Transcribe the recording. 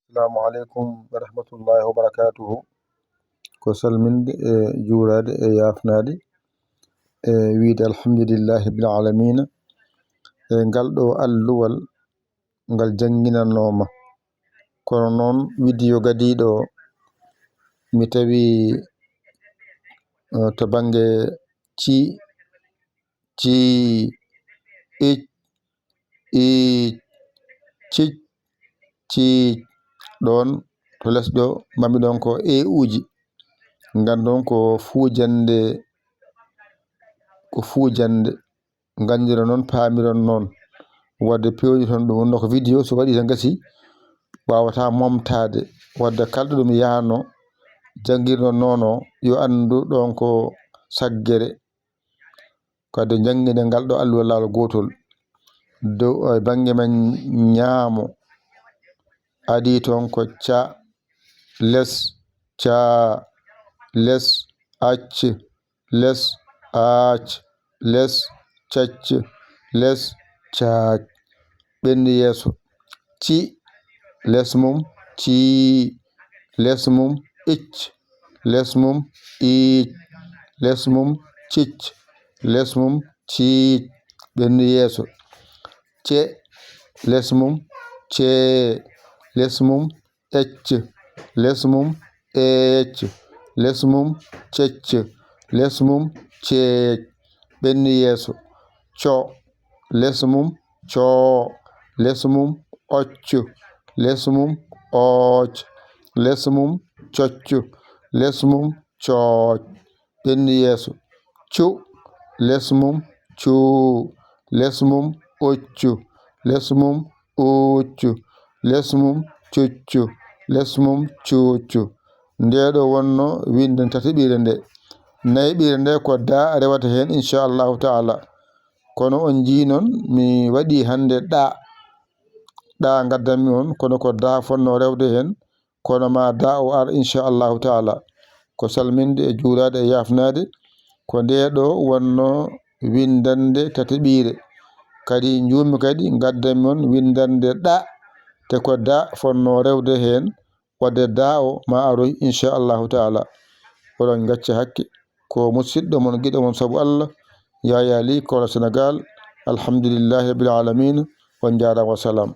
Assalamu alaikum wa rahmatullahi wa barakatuhu. Ko salminde e juurade e yafnade e wiide alhamdulillahi bil alamina e ngal ɗo alluwal ngal janginanoma kono noon video gadiɗo mi tawi to bange ci ci ic i cic ci ɗon to les ɗo mami ɗon ko uji gandon ko fujande gandira noon paamiron noon wadde pewni ton ɗum wonno ko video so waɗi tan gasi wawata momtade wadde kalɗo ɗum yahno jangirno nono yo andu ɗon ko saggere kadi jangguinde ngal ɗo alluwal laawol gotol dow banggue men ñaamo adi toon ko ca les ca les acc les acc les cacc les caac ɓenni yeeso ci les mum ci les mum icc les mum iic les mum cicc les mum ciic ɓenni yeeso ce les mum cee les mum ecc les mum eecc les mum cecc les mum ceec ɓenni yeeso co les mum coo les mum occ les mum ooc les mum cocc les mum cooc ɓenni yeeso cu les mum cuu les mum occu les mum uccu les mum cuccu les mum cuuccu ndeɗo wonno winde tati ɓiire nde nayi ɓiire nde ko da rewata hen inchallahu taala kono on jii noon mi waɗi hande ɗa gaddanmi on kono ko da fonno rewde hen kono ma da o ar inchallahu taala ko salminde e juurade e yafnade ko ndeɗo wonno windande tati ɓiire kadi jumi kadi gaddanmi on windande ɗa te ko da fonno rewde hen wadde da o ma aroy inchallahu taala oɗon gacca hakke ko musidɗo mon guiɗo mon saabu Allah Yaya Ly Kola Sénégal alhamdulillahi rabbil alamin on jarama wa salam.